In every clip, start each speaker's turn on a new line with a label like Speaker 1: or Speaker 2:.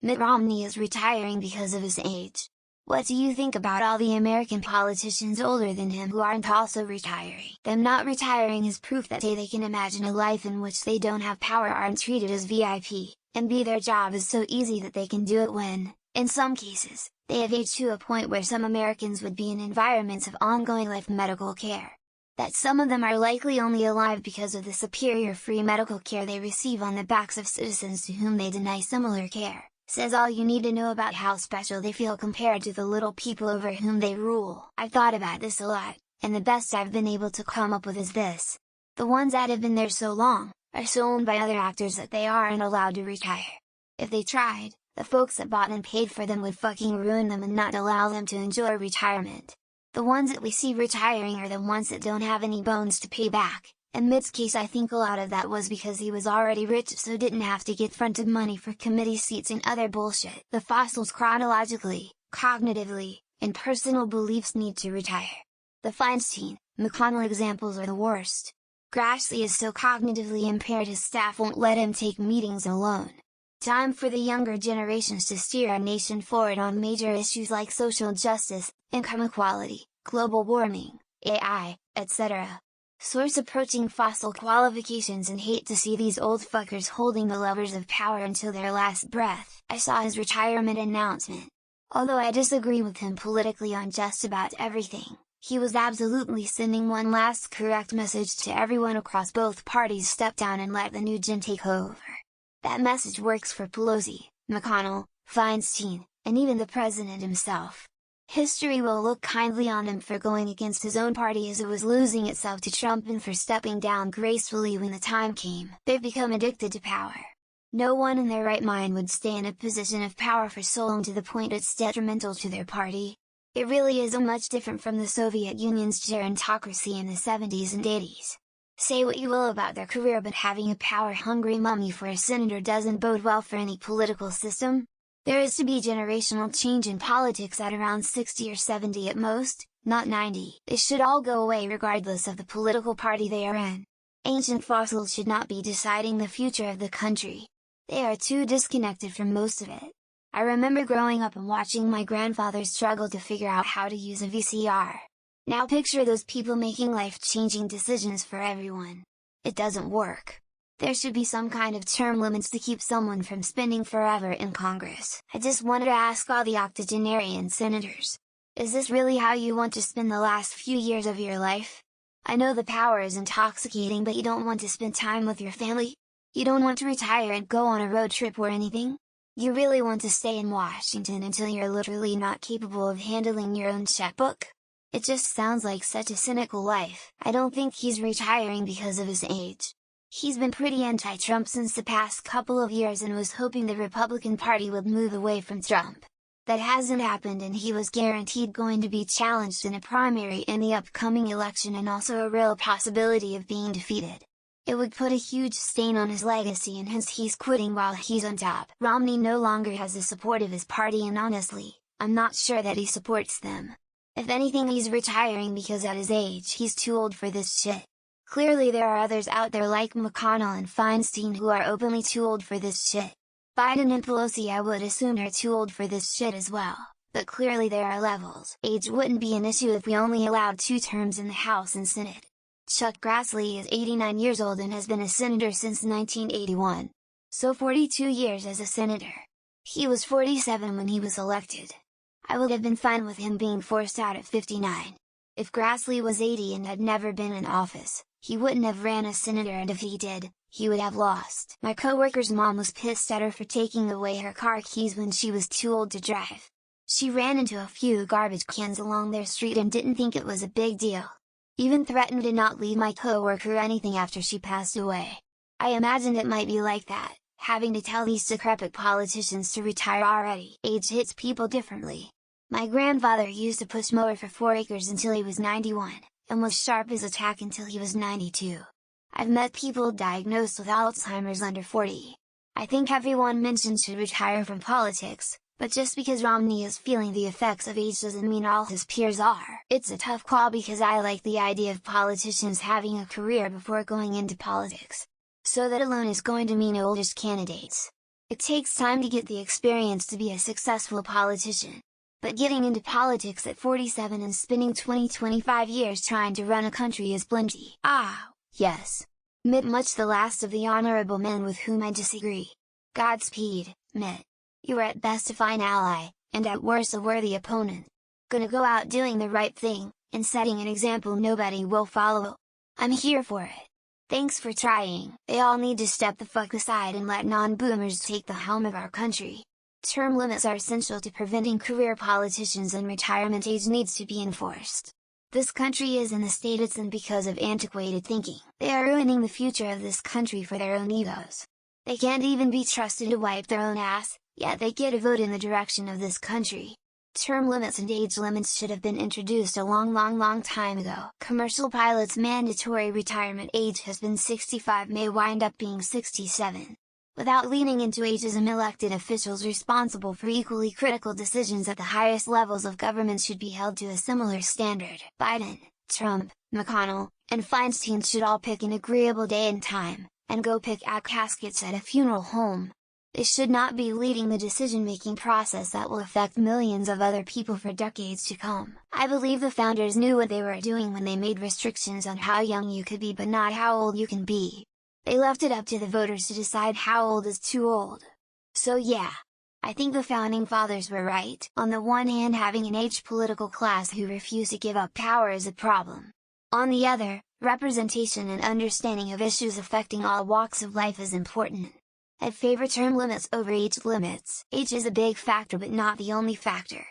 Speaker 1: Mitt Romney is retiring because of his age. What do you think about all the American politicians older than him who aren't also retiring? Them not retiring is proof that A, they can imagine a life in which they don't have power, aren't treated as VIP, and B, their job is so easy that they can do it when, in some cases, they have aged to a point where some Americans would be in environments of ongoing life medical care. That some of them are likely only alive because of the superior free medical care they receive on the backs of citizens to whom they deny similar care, says all you need to know about how special they feel compared to the little people over whom they rule. I've thought about this a lot, and the best I've been able to come up with is this: the ones that have been there so long, are so owned by other actors that they aren't allowed to retire. If they tried, the folks that bought and paid for them would fucking ruin them and not allow them to enjoy retirement. The ones that we see retiring are the ones that don't have any bones to pay back. In Mitt's case, I think a lot of that was because he was already rich, so didn't have to get fronted money for committee seats and other bullshit. The fossils chronologically, cognitively, and personal beliefs need to retire. The Feinstein, McConnell examples are the worst. Grassley is so cognitively impaired his staff won't let him take meetings alone. Time for the younger generations to steer our nation forward on major issues like social justice, income equality, global warming, AI, etc. Source: approaching fossil qualifications, and hate to see these old fuckers holding the levers of power until their last breath. I saw his retirement announcement. Although I disagree with him politically on just about everything, he was absolutely sending one last correct message to everyone across both parties: step down and let the new gen take over. That message works for Pelosi, McConnell, Feinstein, and even the president himself. History will look kindly on him for going against his own party as it was losing itself to Trump, and for stepping down gracefully when the time came. They've become addicted to power. No one in their right mind would stay in a position of power for so long to the point it's detrimental to their party. It really isn't much different from the Soviet Union's gerontocracy in the 70s and 80s. Say what you will about their career, but having a power-hungry mummy for a senator doesn't bode well for any political system. There is to be generational change in politics at around 60 or 70 at most, not 90. They should all go away regardless of the political party they are in. Ancient fossils should not be deciding the future of the country. They are too disconnected from most of it. I remember growing up and watching my grandfather struggle to figure out how to use a VCR. Now picture those people making life-changing decisions for everyone. It doesn't work. There should be some kind of term limits to keep someone from spending forever in Congress. I just wanted to ask all the octogenarian senators, is this really how you want to spend the last few years of your life? I know the power is intoxicating, but you don't want to spend time with your family? You don't want to retire and go on a road trip or anything? You really want to stay in Washington until you're literally not capable of handling your own checkbook? It just sounds like such a cynical life. I don't think he's retiring because of his age. He's been pretty anti-Trump since the past couple of years and was hoping the Republican Party would move away from Trump. That hasn't happened, and he was guaranteed going to be challenged in a primary in the upcoming election, and also a real possibility of being defeated. It would put a huge stain on his legacy, and hence he's quitting while he's on top. Romney no longer has the support of his party, and honestly, I'm not sure that he supports them. If anything, he's retiring because at his age he's too old for this shit. Clearly there are others out there like McConnell and Feinstein who are openly too old for this shit. Biden and Pelosi, I would assume, are too old for this shit as well, but clearly there are levels. Age wouldn't be an issue if we only allowed 2 terms in the House and Senate. Chuck Grassley is 89 years old and has been a senator since 1981. So 42 years as a senator. He was 47 when he was elected. I would have been fine with him being forced out at 59. If Grassley was 80 and had never been in office, he wouldn't have ran as senator, and if he did, he would have lost. My coworker's mom was pissed at her for taking away her car keys when she was too old to drive. She ran into a few garbage cans along their street and didn't think it was a big deal. Even threatened to not leave my coworker anything after she passed away. I imagined it might be like that, having to tell these decrepit politicians to retire already. Age hits people differently. My grandfather used a push mower for 4 acres until he was 91, and was sharp as a tack until he was 92. I've met people diagnosed with Alzheimer's under 40. I think everyone mentioned should retire from politics, but just because Romney is feeling the effects of age doesn't mean all his peers are. It's a tough call because I like the idea of politicians having a career before going into politics. So that alone is going to mean oldish candidates. It takes time to get the experience to be a successful politician. But getting into politics at 47 and spending 20-25 years trying to run a country is plenty. Ah, yes. Mitt, much the last of the honorable men with whom I disagree. Godspeed, Mitt. You are at best a fine ally, and at worst a worthy opponent. Gonna go out doing the right thing, and setting an example nobody will follow. I'm here for it. Thanks for trying. They all need to step the fuck aside and let non-boomers take the helm of our country. Term limits are essential to preventing career politicians, and retirement age needs to be enforced. This country is in the state it's in because of antiquated thinking. They are ruining the future of this country for their own egos. They can't even be trusted to wipe their own ass, yet they get a vote in the direction of this country. Term limits and age limits should have been introduced a long time ago. Commercial pilots' mandatory retirement age has been 65, may wind up being 67. Without leaning into ageism, elected officials responsible for equally critical decisions at the highest levels of government should be held to a similar standard. Biden, Trump, McConnell, and Feinstein should all pick an agreeable day and time, and go pick out caskets at a funeral home. They should not be leading the decision-making process that will affect millions of other people for decades to come. I believe the founders knew what they were doing when they made restrictions on how young you could be but not how old you can be. They left it up to the voters to decide how old is too old. So yeah, I think the founding fathers were right. On the one hand, having an aged political class who refuse to give up power is a problem. On the other, representation and understanding of issues affecting all walks of life is important. I'd favor term limits over age limits. Age is a big factor but not the only factor.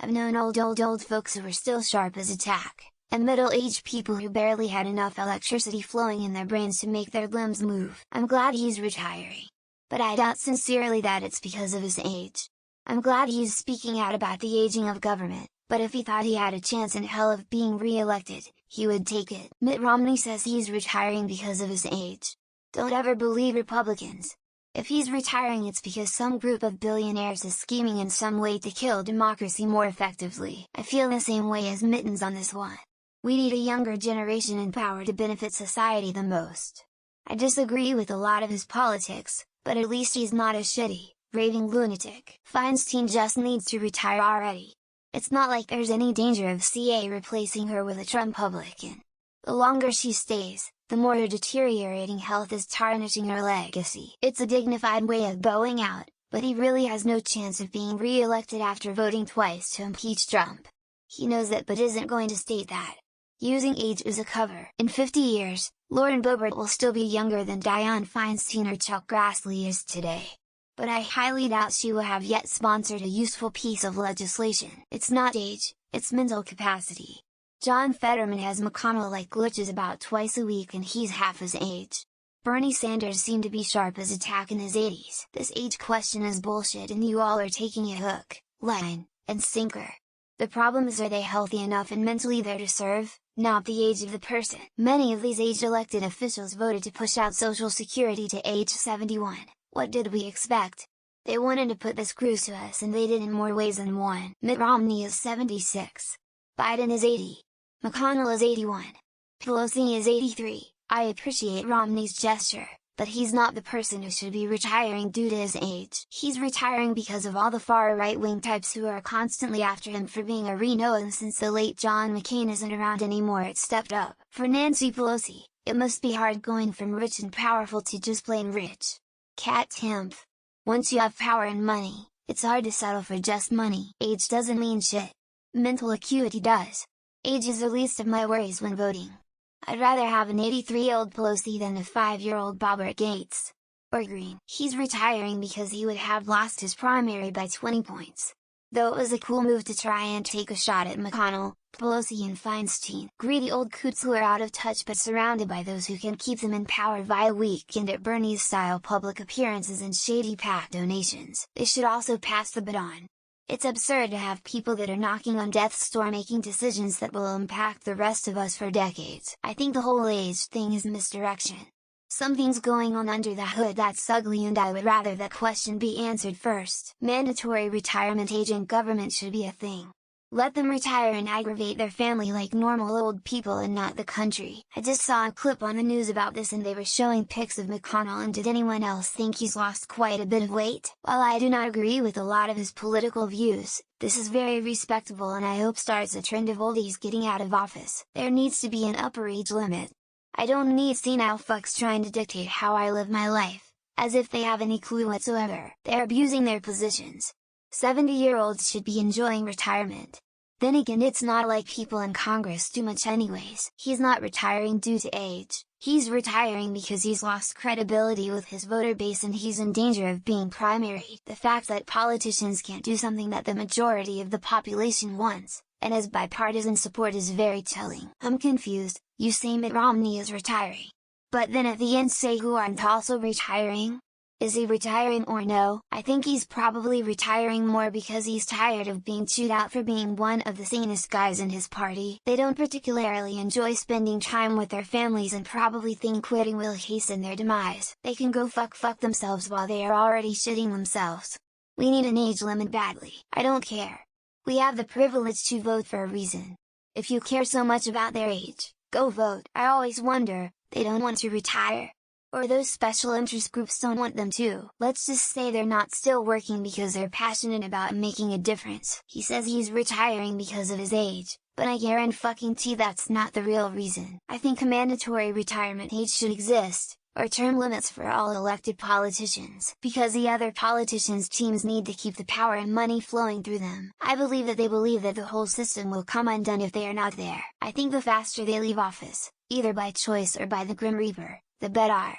Speaker 1: I've known old folks who were still sharp as a tack, and middle-aged people who barely had enough electricity flowing in their brains to make their limbs move. I'm glad he's retiring. But I doubt sincerely that it's because of his age. I'm glad he's speaking out about the aging of government, but if he thought he had a chance in hell of being re-elected, he would take it. Mitt Romney says he's retiring because of his age. Don't ever believe Republicans. If he's retiring, it's because some group of billionaires is scheming in some way to kill democracy more effectively. I feel the same way as Mittens on this one. We need a younger generation in power to benefit society the most. I disagree with a lot of his politics, but at least he's not a shitty, raving lunatic. Feinstein just needs to retire already. It's not like there's any danger of CA replacing her with a Trumpublican. The longer she stays, the more her deteriorating health is tarnishing her legacy. It's a dignified way of bowing out, but he really has no chance of being re-elected after voting twice to impeach Trump. He knows that but isn't going to state that. Using age as a cover. In 50 years, Lauren Boebert will still be younger than Dianne Feinstein or Chuck Grassley is today. But I highly doubt she will have yet sponsored a useful piece of legislation. It's not age, it's mental capacity. John Fetterman has McConnell-like glitches about twice a week and he's half his age. Bernie Sanders seemed to be sharp as a tack in his 80s. This age question is bullshit and you all are taking it hook, line, and sinker. The problem is, are they healthy enough and mentally there to serve? Not the age of the person. Many of these aged elected officials voted to push out Social Security to age 71. What did we expect? They wanted to put the screws to us and they did in more ways than one. Mitt Romney is 76. Biden is 80. McConnell is 81. Pelosi is 83. I appreciate Romney's gesture, but he's not the person who should be retiring due to his age. He's retiring because of all the far right-wing types who are constantly after him for being a Reno, and since the late John McCain isn't around anymore, it stepped up. For Nancy Pelosi, it must be hard going from rich and powerful to just plain rich. Cat Tempf. Once you have power and money, it's hard to settle for just money. Age doesn't mean shit. Mental acuity does. Age is the least of my worries when voting. I'd rather have an 83-year-old Pelosi than a 5-year-old Robert Gates. Or Green. He's retiring because he would have lost his primary by 20 points. Though it was a cool move to try and take a shot at McConnell, Pelosi and Feinstein. Greedy old coots who are out of touch but surrounded by those who can keep them in power via weekend at Bernie's-style public appearances and shady PAC donations. They should also pass the baton. It's absurd to have people that are knocking on death's door making decisions that will impact the rest of us for decades. I think the whole age thing is misdirection. Something's going on under the hood that's ugly and I would rather that question be answered first. Mandatory retirement age in government should be a thing. Let them retire and aggravate their family like normal old people and not the country. I just saw a clip on the news about this and they were showing pics of McConnell, and did anyone else think he's lost quite a bit of weight? While I do not agree with a lot of his political views, this is very respectable and I hope starts a trend of oldies getting out of office. There needs to be an upper age limit. I don't need senile fucks trying to dictate how I live my life, as if they have any clue whatsoever. They're abusing their positions. 70-year-olds should be enjoying retirement. Then again, it's not like people in Congress do much anyways. He's not retiring due to age, he's retiring because he's lost credibility with his voter base and he's in danger of being primaried. The fact that politicians can't do something that the majority of the population wants, and has bipartisan support, is very telling. I'm confused. You say Mitt Romney is retiring, but then at the end say who aren't also retiring? Is he retiring or no? I think he's probably retiring more because he's tired of being chewed out for being one of the sanest guys in his party. They don't particularly enjoy spending time with their families and probably think quitting will hasten their demise. They can go fuck themselves while they are already shitting themselves. We need an age limit badly. I don't care. We have the privilege to vote for a reason. If you care so much about their age, go vote. I always wonder, they don't want to retire? Or those special interest groups don't want them to. Let's just say they're not still working because they're passionate about making a difference. He says he's retiring because of his age, but I guarantee that's not the real reason. I think a mandatory retirement age should exist, or term limits for all elected politicians, because the other politicians' teams need to keep the power and money flowing through them. I believe that they believe that the whole system will come undone if they are not there. I think the faster they leave office, either by choice or by the Grim Reaper, the better.